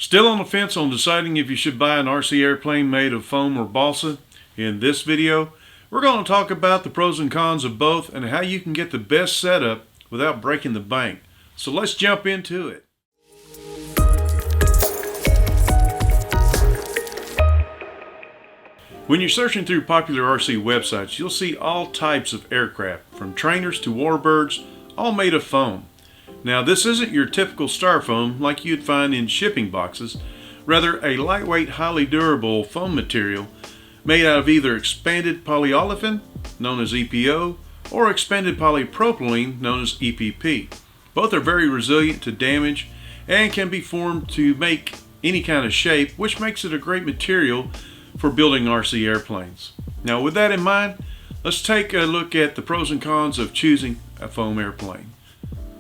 Still on the fence on deciding if you should buy an RC airplane made of foam or balsa? In this video, we're going to talk about the pros and cons of both and how you can get the best setup without breaking the bank. So let's jump into it. When you're searching through popular RC websites, you'll see all types of aircraft, from trainers to warbirds, all made of foam. Now, this isn't your typical styrofoam like you'd find in shipping boxes, rather a lightweight, highly durable foam material made out of either expanded polyolefin, known as EPO, or expanded polypropylene, known as EPP. Both are very resilient to damage and can be formed to make any kind of shape, which makes it a great material for building RC airplanes. Now, with that in mind, let's take a look at the pros and cons of choosing a foam airplane.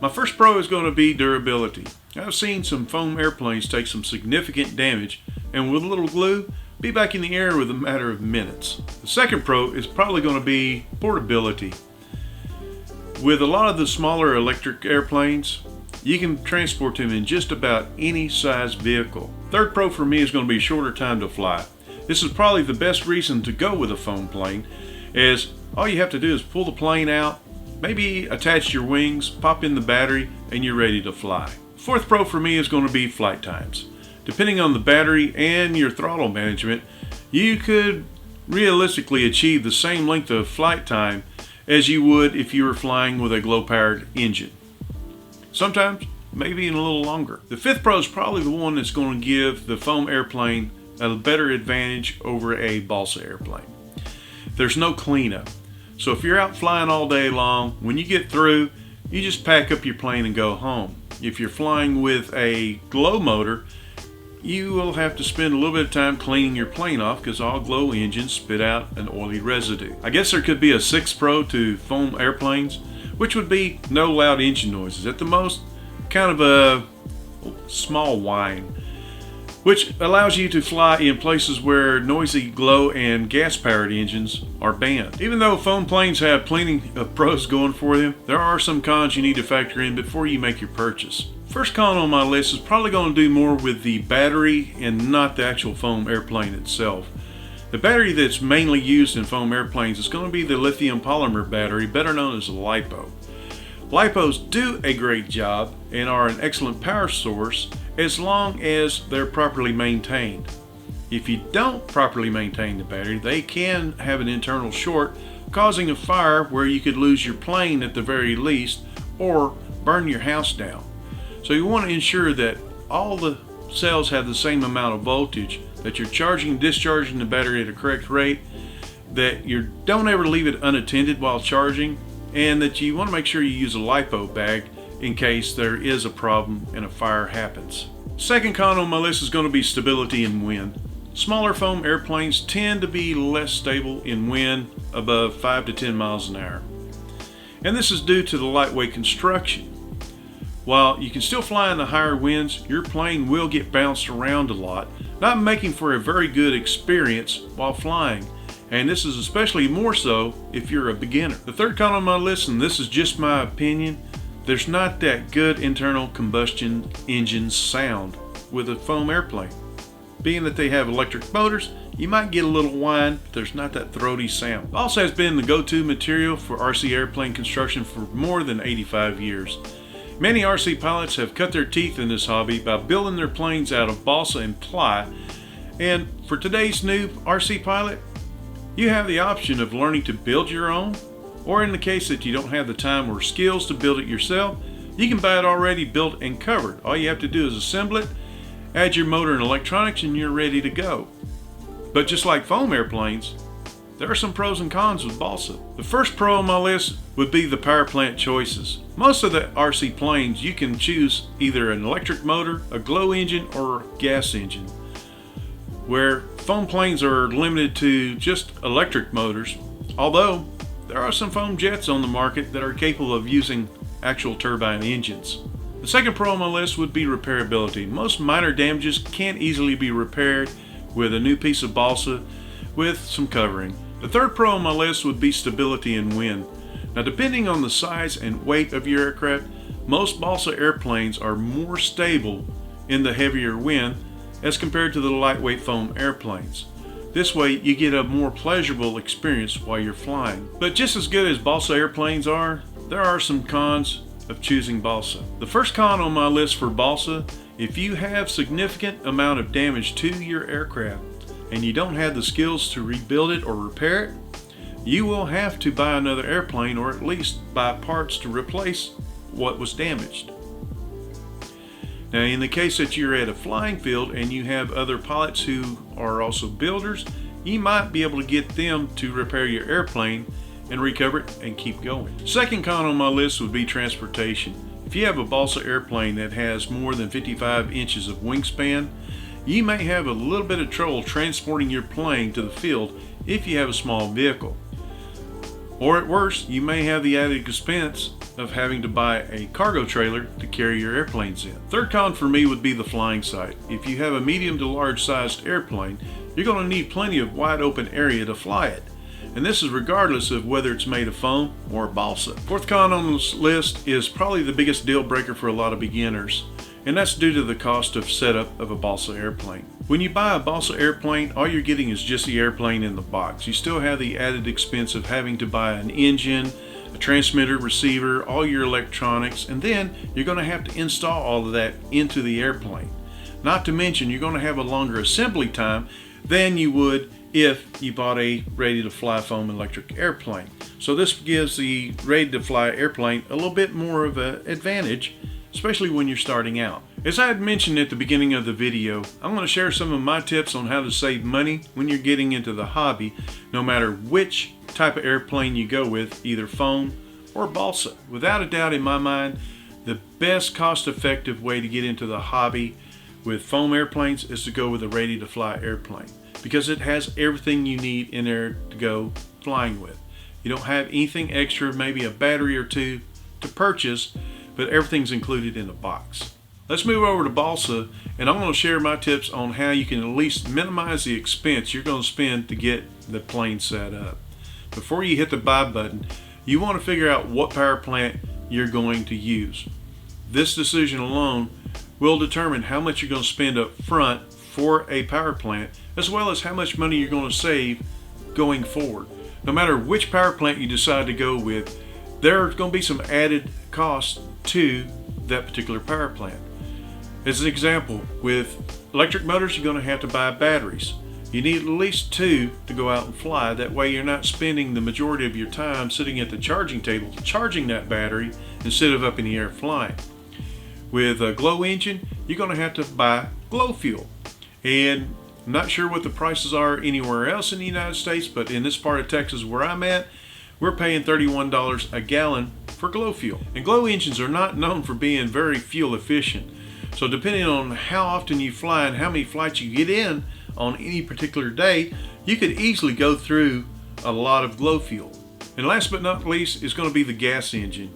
My first pro is going to be durability. I've seen some foam airplanes take some significant damage and with a little glue be back in the air with a matter of minutes. The second pro is probably going to be portability. With a lot of the smaller electric airplanes, you can transport them in just about any size vehicle. Third pro for me is going to be shorter time to fly. This is probably the best reason to go with a foam plane, as all you have to do is pull the plane out, maybe attach your wings, pop in the battery, and you're ready to fly. Fourth pro for me is going to be flight times. Depending on the battery and your throttle management, you could realistically achieve the same length of flight time as you would if you were flying with a glow-powered engine. Sometimes, maybe even a little longer. The fifth pro is probably the one that's going to give the foam airplane a better advantage over a balsa airplane. There's no cleanup. So if you're out flying all day long, when you get through, you just pack up your plane and go home. If you're flying with a glow motor, you will have to spend a little bit of time cleaning your plane off because all glow engines spit out an oily residue. I guess there could be a sixth pro to foam airplanes, which would be no loud engine noises. At the most, kind of a small whine, which allows you to fly in places where noisy glow and gas-powered engines are banned. Even though foam planes have plenty of pros going for them, there are some cons you need to factor in before you make your purchase. First con on my list is probably going to do more with the battery and not the actual foam airplane itself. The battery that's mainly used in foam airplanes is going to be the lithium polymer battery, better known as a LiPo. LiPos do a great job and are an excellent power source as long as they're properly maintained. If you don't properly maintain the battery, they can have an internal short, causing a fire where you could lose your plane at the very least, or burn your house down. So you want to ensure that all the cells have the same amount of voltage, that you're charging and discharging the battery at a correct rate, that you don't ever leave it unattended while charging, and that you want to make sure you use a LiPo bag in case there is a problem and a fire happens. Second con on my list is going to be stability in wind. Smaller foam airplanes tend to be less stable in wind above 5 to 10 miles an hour. And this is due to the lightweight construction. While you can still fly in the higher winds, your plane will get bounced around a lot, not making for a very good experience while flying. And this is especially more so if you're a beginner. The third con on my list, and this is just my opinion, there's not that good internal combustion engine sound with a foam airplane. Being that they have electric motors, you might get a little whine, but there's not that throaty sound. Balsa has been the go-to material for RC airplane construction for more than 85 years. Many RC pilots have cut their teeth in this hobby by building their planes out of balsa and ply. And for today's new RC pilot, you have the option of learning to build your own, or in the case that you don't have the time or skills to build it yourself, you can buy it already built and covered. All you have to do is assemble it, add your motor and electronics, and you're ready to go. But just like foam airplanes, there are some pros and cons with balsa. The first pro on my list would be the power plant choices. Most of the RC planes, you can choose either an electric motor, a glow engine, or a gas engine, where foam planes are limited to just electric motors, although there are some foam jets on the market that are capable of using actual turbine engines. The second pro on my list would be repairability. Most minor damages can easily be repaired with a new piece of balsa with some covering. The third pro on my list would be stability in wind. Now, depending on the size and weight of your aircraft, most balsa airplanes are more stable in the heavier wind as compared to the lightweight foam airplanes. This way you get a more pleasurable experience while you're flying. But just as good as Balsa airplanes are, there are some cons of choosing Balsa. The first con on my list for Balsa: if you have significant amount of damage to your aircraft and you don't have the skills to rebuild it or repair it, you will have to buy another airplane, or at least buy parts to replace what was damaged. Now, in the case that you're at a flying field and you have other pilots who are also builders, you might be able to get them to repair your airplane and recover it and keep going. Second con on my list would be transportation. If you have a Balsa airplane that has more than 55 inches of wingspan, you may have a little bit of trouble transporting your plane to the field if you have a small vehicle. Or at worst, you may have the added expense of having to buy a cargo trailer to carry your airplanes in. Third con for me would be the flying site. If you have a medium to large sized airplane, you're going to need plenty of wide open area to fly it. And this is regardless of whether it's made of foam or balsa. Fourth con on this list is probably the biggest deal breaker for a lot of beginners, and that's due to the cost of setup of a Balsa airplane. When you buy a Balsa airplane, all you're getting is just the airplane in the box. You still have the added expense of having to buy an engine, a transmitter, receiver, all your electronics, and then you're going to have to install all of that into the airplane. Not to mention, you're going to have a longer assembly time than you would if you bought a ready-to-fly foam electric airplane. So this gives the ready-to-fly airplane a little bit more of an advantage, especially when you're starting out. As I had mentioned at the beginning of the video, I'm going to share some of my tips on how to save money when you're getting into the hobby, no matter which type of airplane you go with, either foam or balsa. Without a doubt, in my mind, the best cost-effective way to get into the hobby with foam airplanes is to go with a ready-to-fly airplane, because it has everything you need in there to go flying with. You don't have anything extra, maybe a battery or two to purchase, but everything's included in the box. Let's move over to balsa, and I'm going to share my tips on how you can at least minimize the expense you're going to spend to get the plane set up. Before you hit the buy button, you want to figure out what power plant you're going to use. This decision alone will determine how much you're going to spend up front for a power plant, as well as how much money you're going to save going forward. No matter which power plant you decide to go with, there's going to be some added cost to that particular power plant. As an example, with electric motors, you're going to have to buy batteries. You need at least 2 to go out and fly. That way you're not spending the majority of your time sitting at the charging table charging that battery instead of up in the air flying. With a glow engine, you're going to have to buy glow fuel. And I'm not sure what the prices are anywhere else in the United States, but in this part of Texas where I'm at, we're paying $31 a gallon for glow fuel. And glow engines are not known for being very fuel efficient. So depending on how often you fly and how many flights you get in on any particular day, you could easily go through a lot of glow fuel. And last but not least is going to be the gas engine.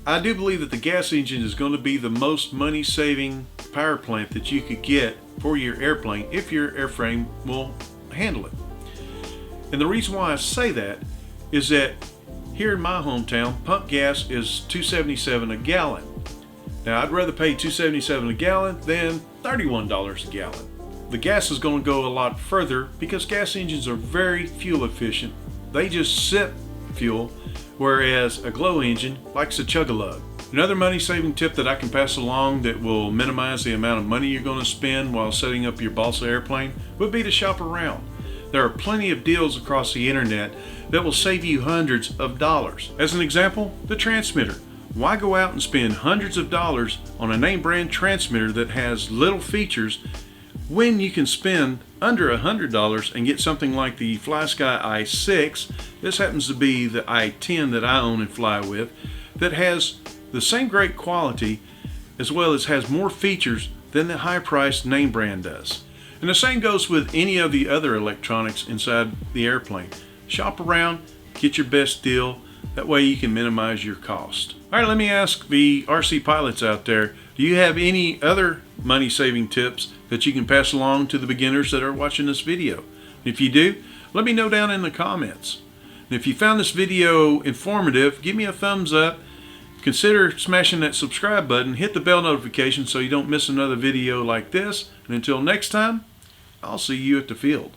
I do believe that the gas engine is going to be the most money-saving power plant that you could get for your airplane if your airframe will handle it. And the reason why I say that is that here in my hometown, pump gas is $2.77 a gallon. Now, I'd rather pay $2.77 a gallon than $31 a gallon. The gas is going to go a lot further because gas engines are very fuel efficient. They just sip fuel, whereas a glow engine likes to chug a lug. Another money-saving tip that I can pass along that will minimize the amount of money you're going to spend while setting up your Balsa airplane would be to shop around. There are plenty of deals across the internet that will save you hundreds of dollars. As an example, the transmitter. Why go out and spend hundreds of dollars on a name brand transmitter that has little features when you can spend under $100 and get something like the FlySky i6? This happens to be the i10 that I own and fly with, that has the same great quality as well as has more features than the high-priced name brand does. And the same goes with any of the other electronics inside the airplane. Shop around, get your best deal. That way you can minimize your cost. All right, let me ask the RC pilots out there, do you have any other money-saving tips that you can pass along to the beginners that are watching this video? If you do, let me know down in the comments. And if you found this video informative, give me a thumbs up, Consider smashing that subscribe button, hit the bell notification so you don't miss another video like this, and until next time, I'll see you at the field.